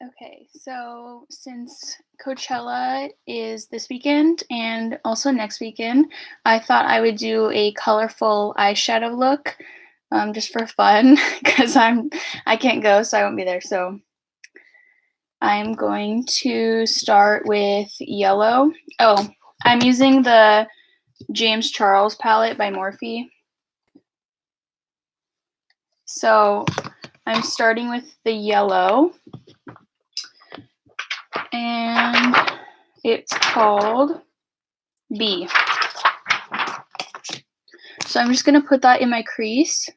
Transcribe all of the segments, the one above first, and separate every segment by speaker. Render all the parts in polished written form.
Speaker 1: Okay, so since Coachella is this weekend and also next weekend, I thought I would do a colorful eyeshadow look, just for fun, because I can't go, so I won't be there. So I'm going to start with yellow. Oh, I'm using the James Charles palette by Morphe. So I'm starting with the yellow, and it's called B. So I'm just going to put that in my crease.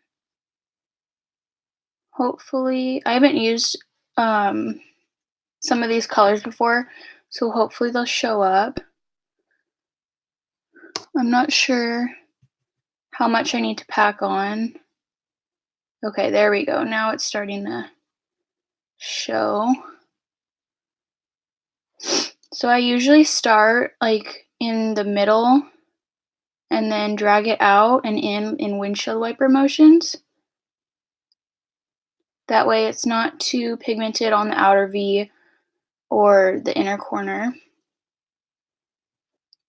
Speaker 1: Hopefully, I haven't used some of these colors before, so hopefully they'll show up. I'm not sure how much I need to pack on. Okay, there we go. Now it's starting to show. So I usually start like in the middle and then drag it out and in windshield wiper motions. That way it's not too pigmented on the outer V or the inner corner.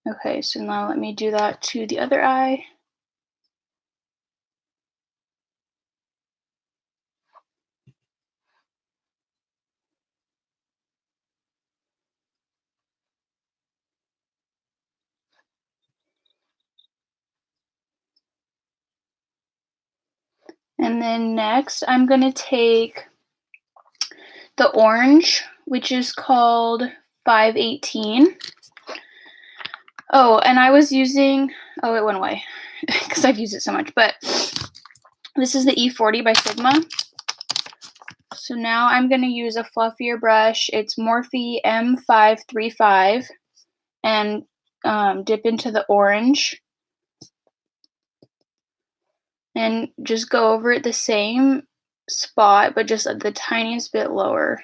Speaker 1: Okay, so now let me do that to the other eye. And then next, I'm going to take the orange, which is called 518. Oh, and I was using, oh, it went away because I've used it so much, but this is the E40 by Sigma. So now I'm going to use a fluffier brush. It's Morphe M535 and dip into the orange and just go over it the same spot, but just the tiniest bit lower.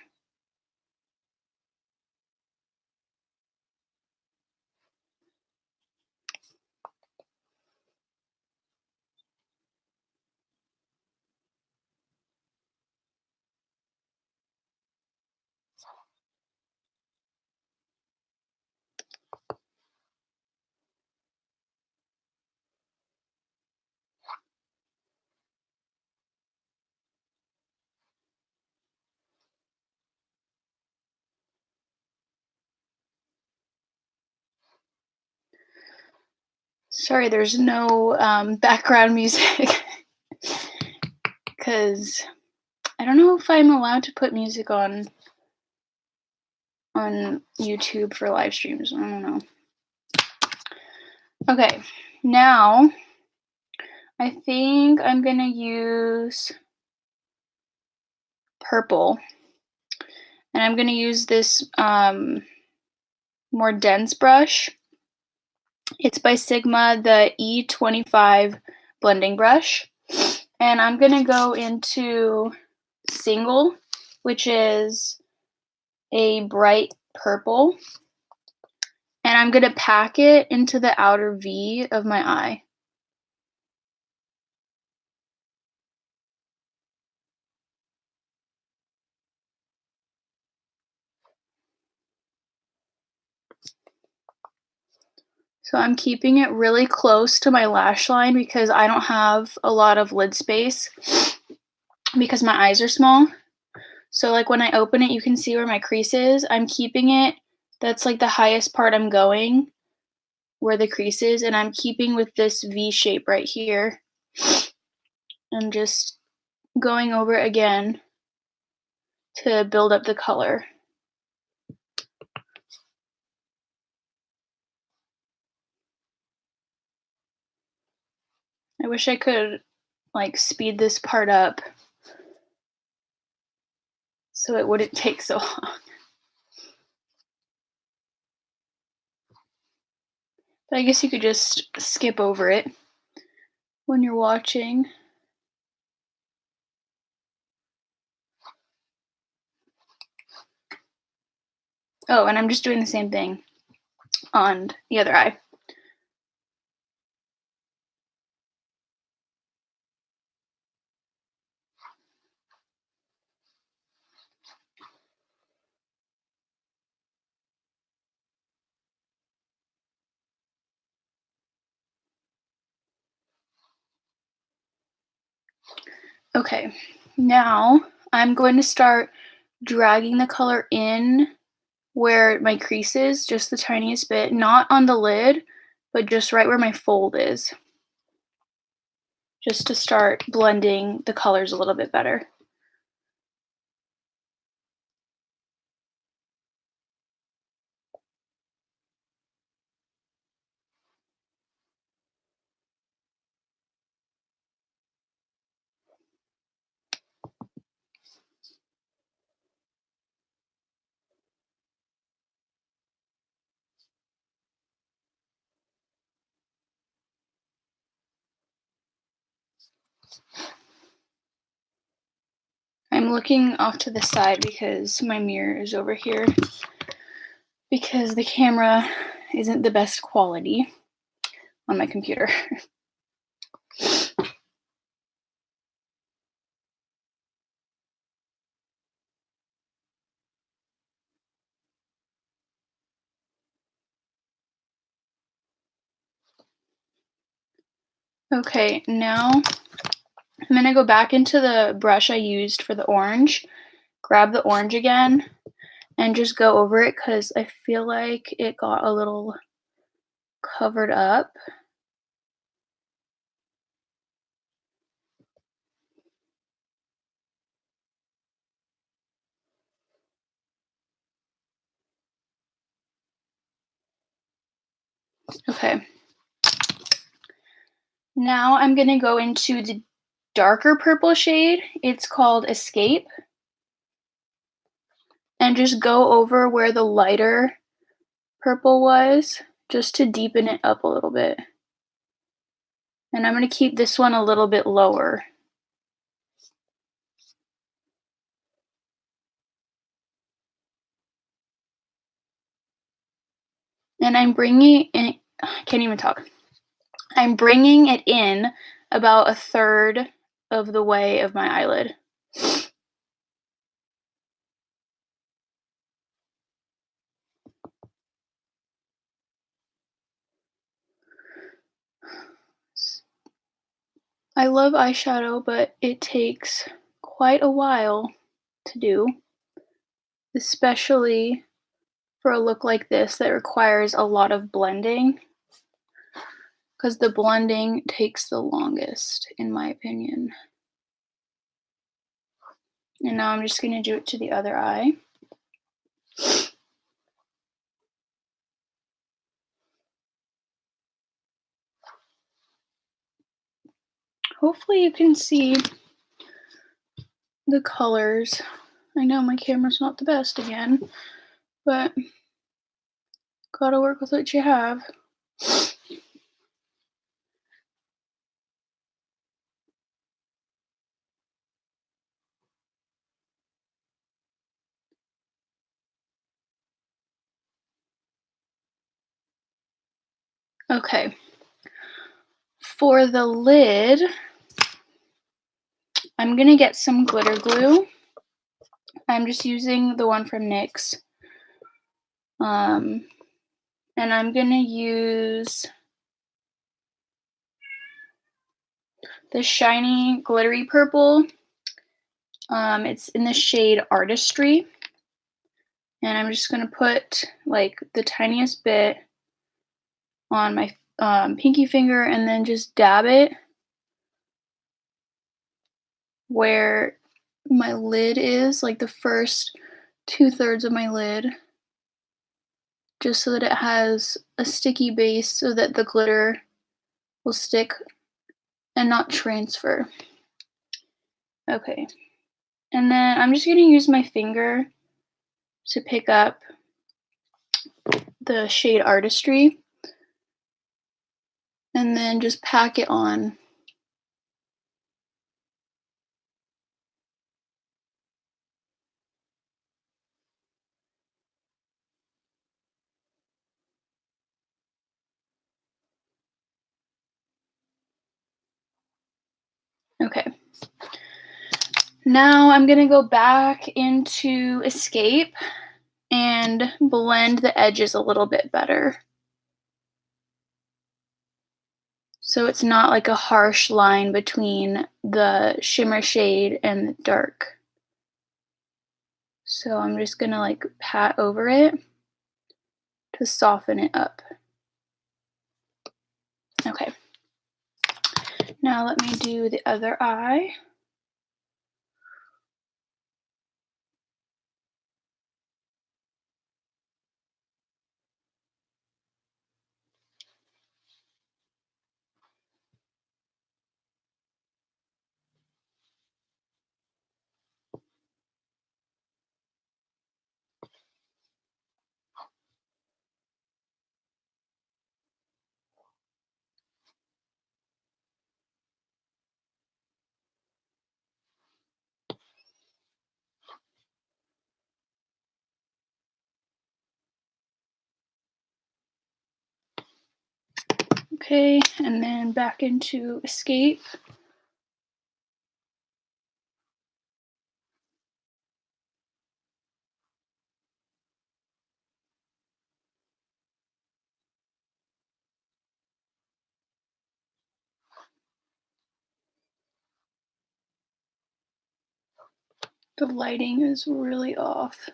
Speaker 1: Sorry, there's no background music because I don't know if I'm allowed to put music on YouTube for live streams. I don't know. Okay, now I think I'm gonna use purple, and I'm gonna use this more dense brush. It's by Sigma, the E25 blending brush, and I'm gonna go into Single, which is a bright purple, and I'm gonna pack it into the outer V of my eye. So I'm keeping it really close to my lash line because I don't have a lot of lid space because my eyes are small. So like when I open it, you can see where my crease is. I'm keeping it, that's like the highest part I'm going, where the crease is, and I'm keeping with this V shape right here. And just going over it again to build up the color. I wish I could like speed this part up so it wouldn't take so long. But I guess you could just skip over it when you're watching. Oh, and I'm just doing the same thing on the other eye. Okay, now I'm going to start dragging the color in where my crease is, just the tiniest bit, not on the lid, but just right where my fold is, just to start blending the colors a little bit better. I'm looking off to the side because my mirror is over here because the camera isn't the best quality on my computer. Okay, now I'm gonna go back into the brush I used for the orange, grab the orange again, and just go over it because I feel like it got a little covered up. Okay. Now I'm gonna go into the darker purple shade. It's called Escape. And just go over where the lighter purple was, just to deepen it up a little bit. And I'm gonna keep this one a little bit lower. And I'm bringing it, I can't even talk. I'm bringing it in about a third of the way of my eyelid. I love eyeshadow, but it takes quite a while to do, especially for a look like this that requires a lot of blending, because the blending takes the longest, in my opinion. And now I'm just going to do it to the other eye. Hopefully you can see the colors. I know my camera's not the best again, but gotta work with what you have. Okay. For the lid, I'm gonna get some glitter glue. I'm just using the one from NYX. And I'm gonna use the shiny glittery purple. It's in the shade Artistry. And I'm just gonna put like the tiniest bit on my pinky finger and then just dab it where my lid is, like the first 2/3 of my lid, just so that it has a sticky base so that the glitter will stick and not transfer. Okay. And then I'm just gonna use my finger to pick up the shade Artistry and then just pack it on. Okay. Now I'm gonna go back into Escape and blend the edges a little bit better. So it's not like a harsh line between the shimmer shade and the dark. So I'm just gonna like pat over it to soften it up. Okay. Now let me do the other eye. Okay, and then back into Escape. The lighting is really off.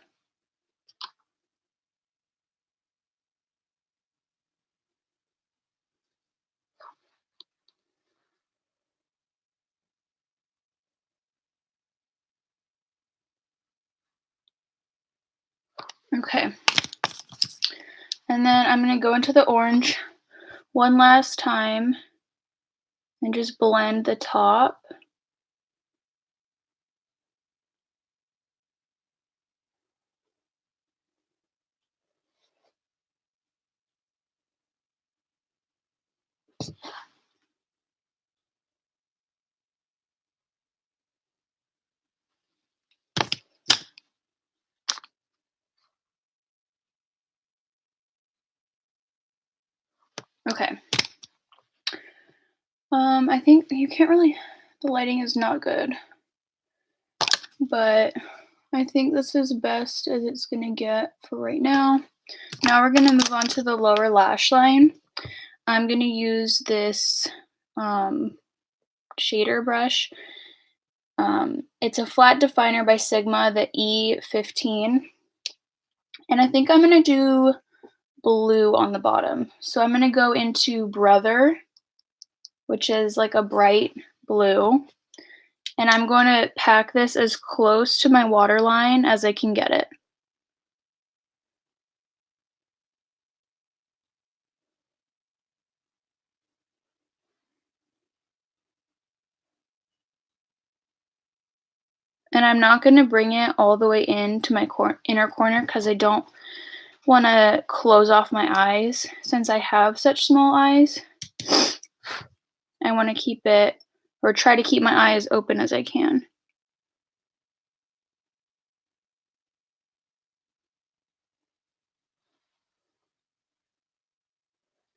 Speaker 1: Okay. And then I'm gonna go into the orange one last time and just blend the top. Okay. I think you can't really, the lighting is not good, but I think this is best as it's gonna get for right now. Now we're gonna move on to the lower lash line. I'm gonna use this shader brush. It's a flat definer by Sigma, the E15. And I think I'm gonna do blue on the bottom. So I'm gonna go into Brother, which is like a bright blue. And I'm going to pack this as close to my waterline as I can get it. And I'm not going to bring it all the way into my inner corner because I don't want to close off my eyes. Since I have such small eyes, I want to keep it, or try to keep my eyes open as I can.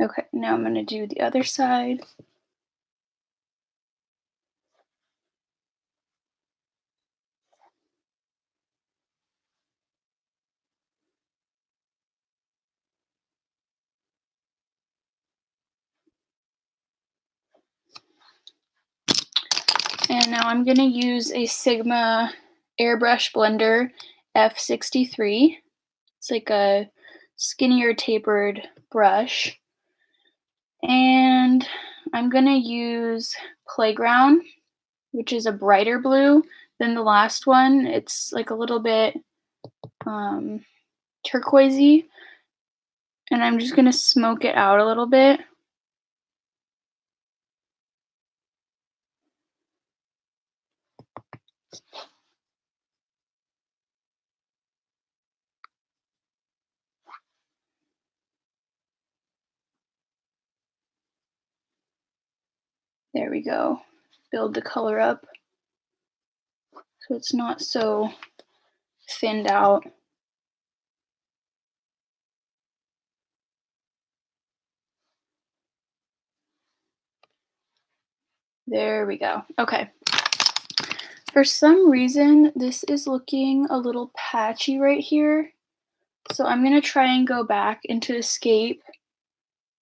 Speaker 1: Okay, now I'm going to do the other side. And now I'm going to use a Sigma airbrush blender F63. It's like a skinnier tapered brush. And I'm going to use Playground, which is a brighter blue than the last one. It's like a little bit turquoisey. And I'm just going to smoke it out a little bit. There we go. Build the color up so it's not so thinned out. There we go. Okay. For some reason, this is looking a little patchy right here. So I'm going to try and go back into Escape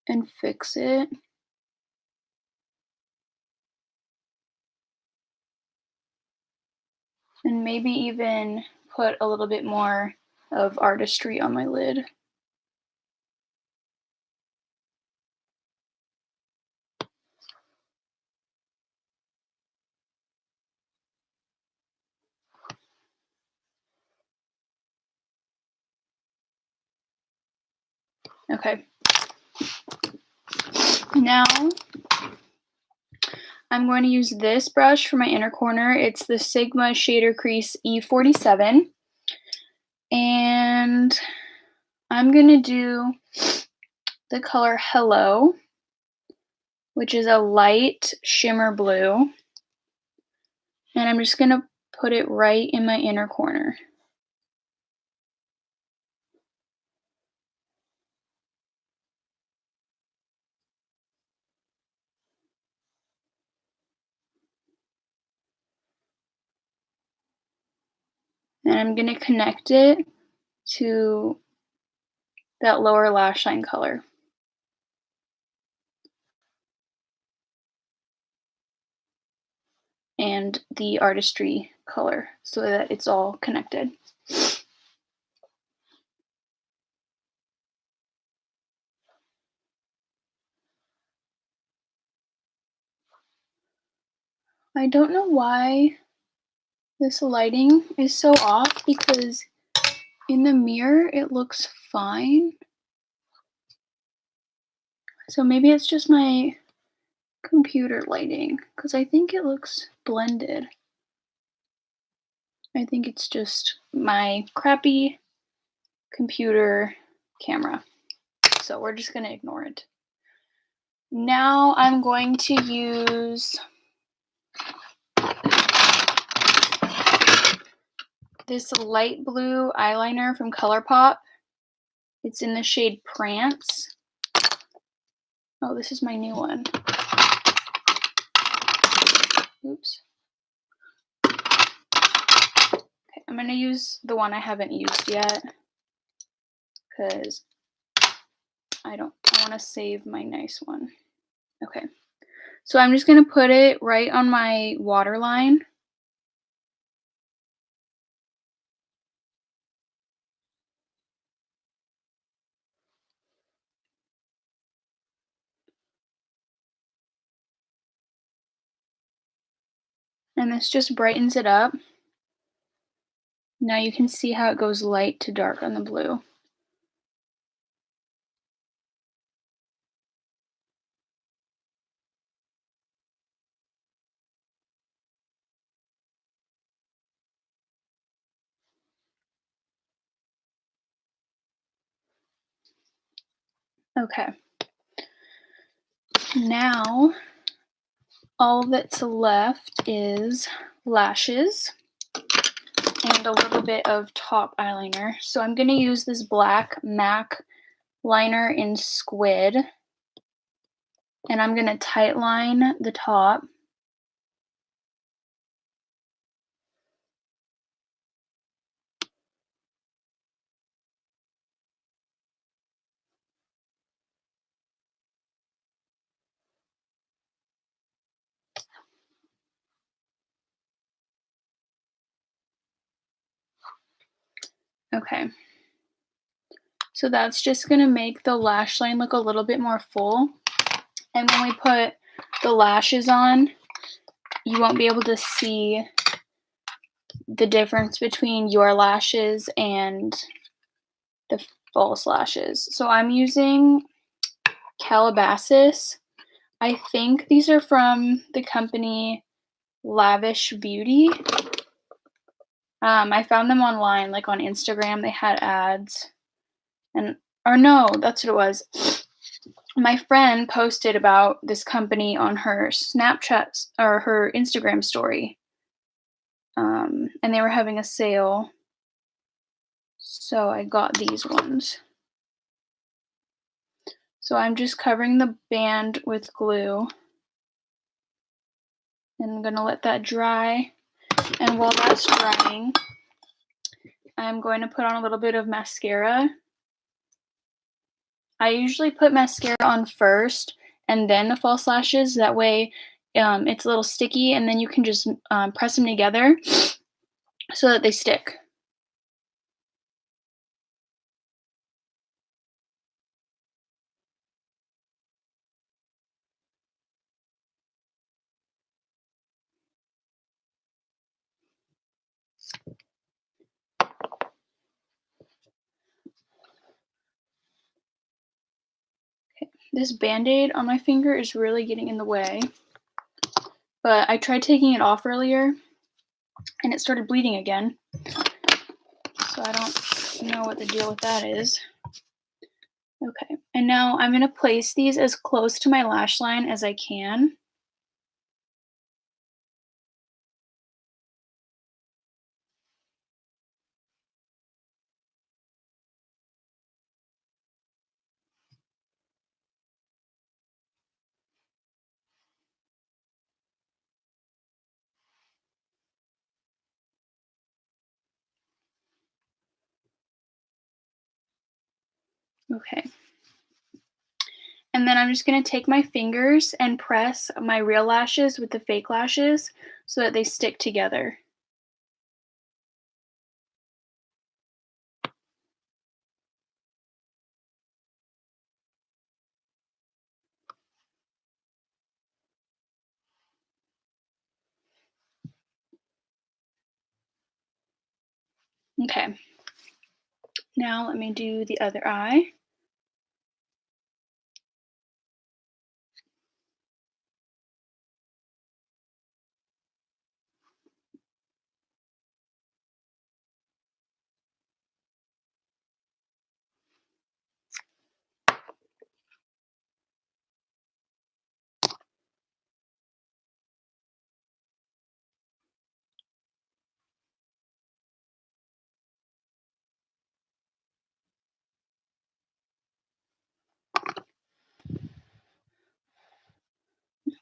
Speaker 1: and fix it. And maybe even put a little bit more of artistry on my lid. Okay. Now I'm going to use this brush for my inner corner. It's the Sigma Shader Crease E47. And I'm going to do the color Hello, which is a light shimmer blue. And I'm just going to put it right in my inner corner. And I'm going to connect it to that lower lash line color. And the artistry color so that it's all connected. I don't know why this lighting is so off because in the mirror it looks fine. So maybe it's just my computer lighting because I think it looks blended. I think it's just my crappy computer camera. So we're just going to ignore it. Now I'm going to use this light blue eyeliner from ColourPop. It's in the shade Prance. Oh, this is my new one. Oops. Okay, I'm gonna use the one I haven't used yet because I want to save my nice one. Okay, so I'm just gonna put it right on my waterline. And this just brightens it up. Now you can see how it goes light to dark on the blue. Okay. Now all that's left is lashes and a little bit of top eyeliner. So I'm going to use this black MAC liner in Squid, and I'm going to tight line the top. Okay. So that's just going to make the lash line look a little bit more full. And when we put the lashes on, you won't be able to see the difference between your lashes and the false lashes. So I'm using Calabasas. I think these are from the company Lavish Beauty. I found them online, like on Instagram. They had ads. Or no, that's what it was. My friend posted about this company on her Snapchat or her Instagram story. And they were having a sale. So I got these ones. So I'm just covering the band with glue. And I'm going to let that dry. And while that's drying, I'm going to put on a little bit of mascara. I usually put mascara on first and then the false lashes. That way it's a little sticky and then you can just press them together. so that they stick. This Band-Aid on my finger is really getting in the way, but I tried taking it off earlier and it started bleeding again. So I don't know what the deal with that is. Okay, and now I'm gonna place these as close to my lash line as I can. Okay. And then I'm just gonna take my fingers and press my real lashes with the fake lashes so that they stick together. Okay. Now let me do the other eye.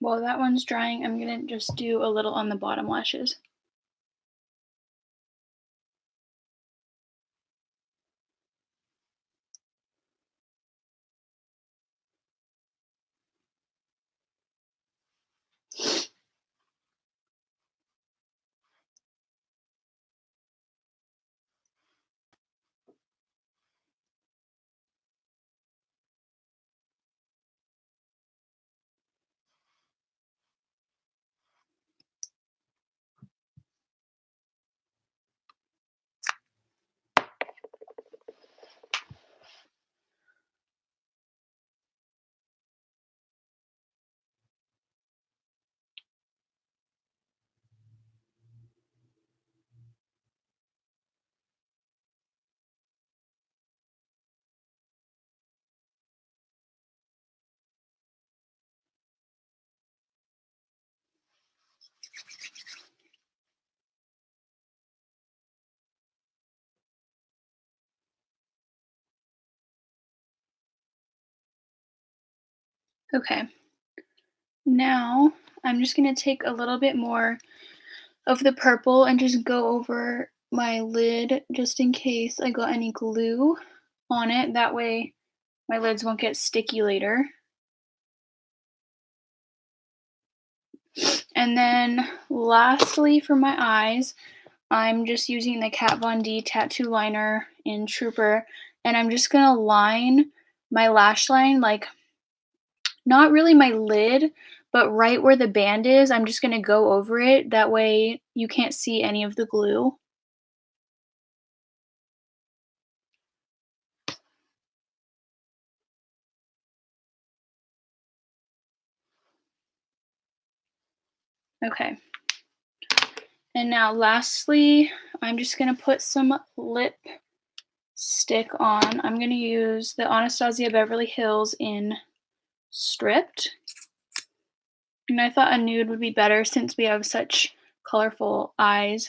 Speaker 1: While that one's drying, I'm gonna just do a little on the bottom lashes. Okay. Now I'm just gonna take a little bit more of the purple and just go over my lid just in case I got any glue on it. That way my lids won't get sticky later. And then lastly for my eyes, I'm just using the Kat Von D tattoo liner in Trooper, and I'm just gonna line my lash line, like not really my lid, but right where the band is. I'm just gonna go over it. That way you can't see any of the glue. Okay. And now lastly, I'm just gonna put some lip stick on. I'm gonna use the Anastasia Beverly Hills in Stripped. And I thought a nude would be better since we have such colorful eyes.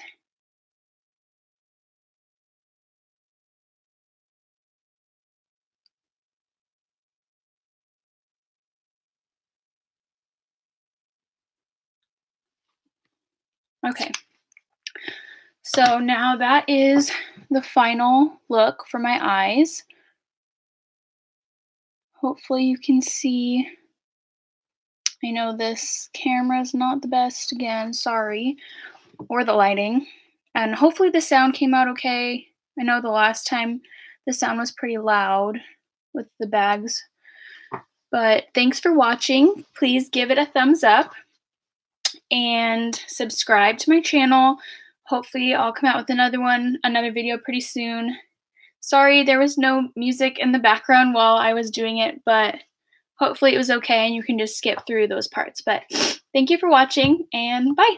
Speaker 1: Okay. So now that is the final look for my eyes. Hopefully you can see. I know this camera's not the best again, sorry, or the lighting. And hopefully the sound came out okay. I know the last time the sound was pretty loud with the bags. But thanks for watching. Please give it a thumbs up and subscribe to my channel. Hopefully I'll come out with another video pretty soon. Sorry there was no music in the background while I was doing it, but hopefully it was okay and you can just skip through those parts. But thank you for watching and bye.